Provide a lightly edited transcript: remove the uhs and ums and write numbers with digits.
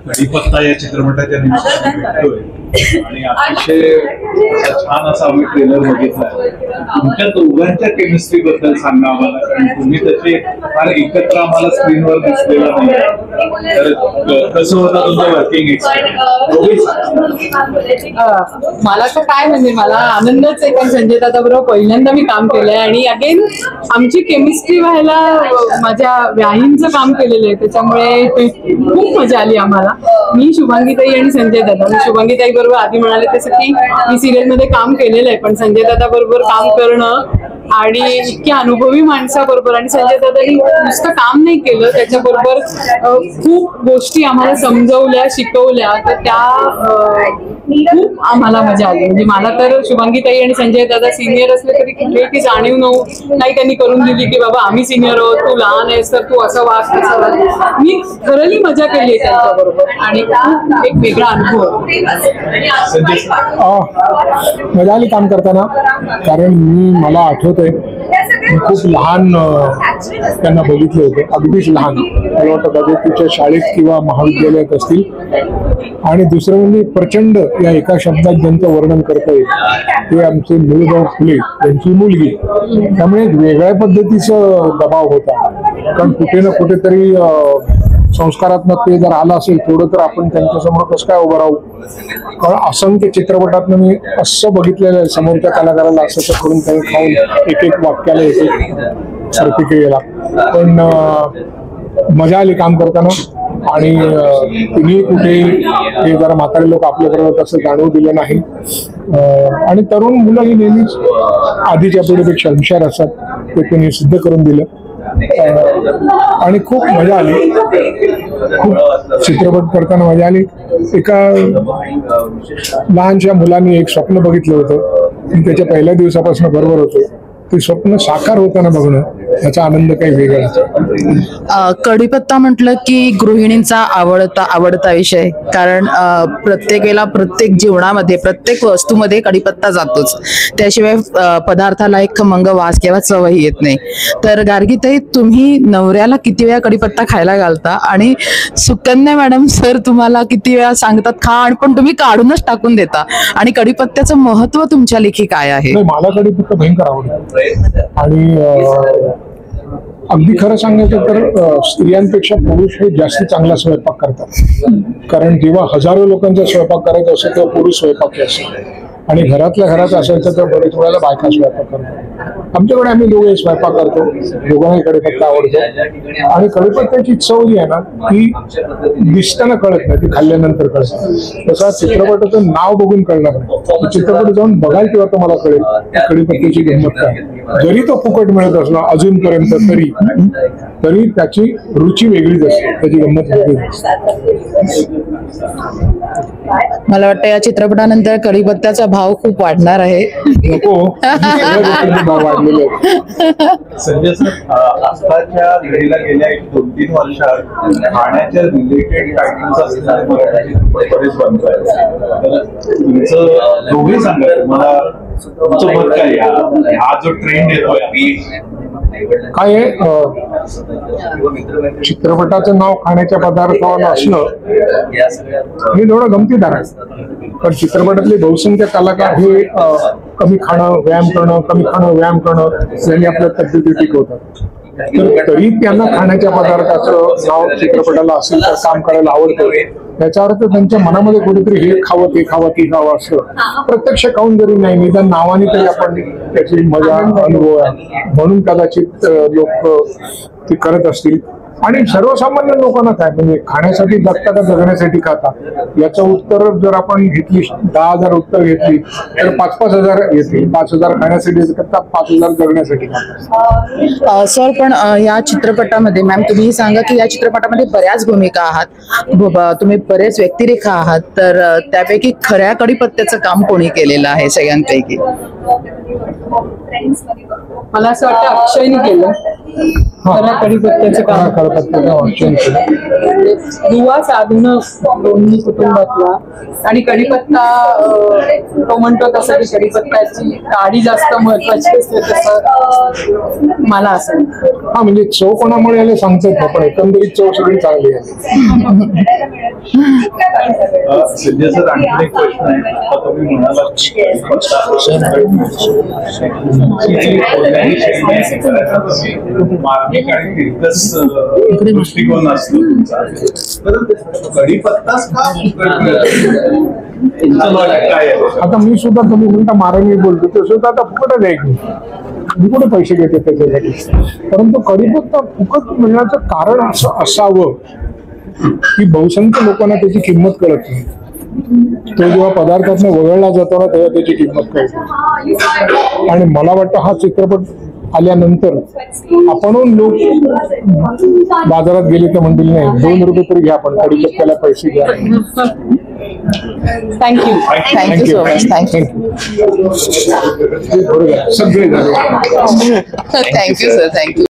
कडीपत्ता या चित्रपटाच्या निमित्ताने भेटतोय आणि अतिशय छान असा आम्ही ट्रेलर बघितला. तुमच्या दोघांच्या केमिस्ट्री बद्दल सांगा आम्हाला, कारण तुम्ही तसे फार एकत्र आम्हाला स्क्रीनवर दिसलेला नाही. तर कसं होतं तुमचं वर्किंग एक्सपिरियन्स? मला तर काय म्हणजे मला आनंदच आहे, कारण संजय दादा बरोबर पहिल्यांदा मी काम केलंय आणि अगेन आमची केमिस्ट्री व्हायला माझ्या व्याहींचं काम केलेलं आहे, त्याच्यामुळे खूप मजा आली आम्हाला. मी शुभांगीताई आणि संजय दादा, मी शुभांगीताई बरोबर आधी म्हणाले तसं की मी सिरियल मध्ये काम केलेलं आहे, पण संजय दादा बरोबर काम करणं आणि इतक्या अनुभवी माणसाबरोबर, आणि संजय दादांनी नुसतं काम नाही केलं, त्याच्याबरोबर खूप गोष्टी आम्हाला समजवल्या, शिकवल्या, तर त्या खूप आम्हाला मजा आली. म्हणजे मला तर शुभांगीताई आणि संजय दादा सिनियर असले तरी कुठेही जाणीव नाही त्यांनी करून दिली की बाबा आम्ही सिनियर आहोत, तू लहान आहेस तर तू असं वाग तसं वाग. मी खरंही मजा केली त्यांच्याबरोबर आणि खूप एक वेगळा अनुभव. मजा आली काम करताना, कारण मला आठवतंय खूप लहान त्यांना बघितले होते, अगदीच लहान. मला वाटतं कधी तिच्या शाळेत किंवा महाविद्यालयात असतील. आणि दुसरं म्हणजे प्रचंड या एका शब्दात ज्यांचं वर्णन करता येईल ते आमचे निळूभाऊ फुले यांची मुलगी. त्यामुळे वेगळ्या पद्धतीचं दबाव होता, कारण कुठे ना कुठेतरी संस्कारात्मक ते जर आलं असेल थोडं तर आपण त्यांच्यासमोर कसं काय उभं राहू. कारण असंख्य चित्रपटात मी असं बघितलेलं आहे, समोरच्या कलाकाराला असं करून काही खाऊन एक एक वाक्याला एक एक प्रतिक्रियेला. पण मजा आली काम करताना. आणि तुम्ही कुठे हे जरा म्हातारे लोक आपल्याबरोबर तसं जाणवू दिलं नाही. आणि तरुण मुलं ही नेहमीच आधीच्या पिढीपेक्षा हुशार असतात, ते त्यांनी सिद्ध करून दिलं. आणि खूप मजा आली, खूप चित्रपट करताना मजा आली. एका लहानशा मुलांनी एक स्वप्न बघितलं होतं, त्याच्या पहिल्या दिवसापासून बरोबर होते, ते स्वप्न साकार होताना बघणं याचा आनंद काही वेगळा. कढीपत्ता म्हटलं की गृहिणींचा आवडता विषय, कारण प्रत्येक वेळेला प्रत्येक जीवनामध्ये प्रत्येक वस्तूमध्ये कढीपत्ता जातोच, त्याशिवाय पदार्थाला एक खमंग वास किंवा चवही येत नाही. तर गार्गीताई, तुम्ही नवऱ्याला किती वेळा कढीपत्ता खायला घालता आणि सुकन्या मॅडम सर तुम्हाला किती वेळा सांगतात खा, पण तुम्ही काढूनच टाकून देता, आणि कढीपत्त्याचं महत्व तुमच्या लेखी काय आहे? मला कढीपत्ता भयंकर आवडतो. आणि अगदी खरं सांगायचं तर स्त्रियांपेक्षा पुरुष हे जास्त चांगला स्वयंपाक करतात, कारण जेव्हा हजारो लोकांचा स्वयंपाक करायचा असेल तेव्हा पुरुष स्वयंपाक असेल, आणि घरातल्या घरात असायचं तर बरेच वेळेला बायका स्वयंपाक करतात. आमच्याकडे आम्ही दोघे स्वयंपाक करतो, दोघांनाही कढीपत्ता आवडतो. आणि कढीपत्त्याची चव जी आहे ना ती दिसताना कळत नाही, ती खाल्ल्यानंतर कळतं. तसा चित्रपटाचं नाव बघून कळणार नाही, चित्रपट जाऊन बघाल तेव्हा तुम्हाला कळेल कढीपत्त्याची गंमत काय. जरी तो फुकट मिळत असला अजूनपर्यंत तरी त्याची रुची वेगळीच असते, त्याची गंमत वेगळीच असते. मला वाटतं या चित्रपटानंतर कढीपत्त्याचा भाव खूप वाढणार आहे. भाव वाढलेले संजय सर, आताच्या घडीला गेल्या 2-3 वर्षात खाण्याच्या रिलेटेड टायटल्स बरेच बनतोय. तुमचं दोघे सांगा, तुम्हाला तुमचं मत काय हा जो ट्रेंड येतोय? काय आहे, चित्रपटाचं नाव खाण्याच्या पदार्थावर असणं हे थोडं गमतीदार आहे, पण चित्रपटातले बहुसंख्य कलाकार हे कमी खाणं व्यायाम करणं यांनी आपल्या तब्येती टिकवतात. तर तरी त्यांना खाण्याच्या पदार्थाचं नाव चित्रपटाला असेल तर काम करायला आवडतं. याचा अर्थ त्यांच्या मनामध्ये कुठेतरी हे खावं ते खावं असं प्रत्यक्ष खाऊन जरी नाही, निदान नावाने तरी आपण त्याची मजा अनुभव आहे म्हणून कदाचित लोक ते करत असतील. आणि सर्वसामान्य लोकांना काय म्हणजे खाण्यासाठी जगता का जगण्यासाठी खाता, याचं उत्तर जर आपण घेतली 10,000 उत्तर घेतली तर 5-5 हजार येतील. 5,000 खाण्यासाठी करतात, 5,000 जगण्यासाठी खातात. सर, पण या चित्रपटामध्ये मॅम तुम्ही सांगा की या चित्रपटामध्ये बऱ्याच भूमिका आहात, तुम्ही बरेच व्यक्तिरेखा आहात, तर त्यापैकी खऱ्या कढीपत्त्याचं काम कोणी केलेलं आहे सगळ्यांपैकी? मला असं वाटतं अक्षयने केलं. खरा कडीपत्त्याचं काम कडपत्त्याचं वाचन केलं. दुवा साधणं दोन्ही कुटुंबातला. आणि कडीपत्ता तो म्हणतो तसं की कडीपत्त्याची काडी जास्त महत्वाची असते तसं मला असं वाटतं. हा म्हणजे चवपणामुळे याला सांगता येत नाही, पण एकंदरीत चव सगळी चांगली आहे. संजय सर, आणखी एक प्रश्न आहे. आता तुम्ही म्हणाला मार्मिक आणि तिरकस दृष्टिकोन असतो तुमचा, तर कडीपत्ताच का काय आहे? आता मी सुद्धा तुम्ही म्हणता मारायला बोलतो ते सुद्धा आता फुकटच आहे की मी कुठे पैसे घेते त्याच्यासाठी. परंतु कडीपत्ता फुकट मिळण्याचं कारण असं असावं की बहुसंख्य लोकांना त्याची किंमत कळत नाही. तो जेव्हा पदार्थातून वगळला जातो ना तेव्हा त्याची किंमत कळते. आणि मला वाटतं हा चित्रपट आल्यानंतर आपण लोक बाजारात गेले तर म्हणतील नाही 2 रुपये तरी घ्या, पण कडीपत्त्याला पैसे घ्या. Thank you. Thank you so much. Thank you. सगळे झाले. Thank you sir. थँक्यू.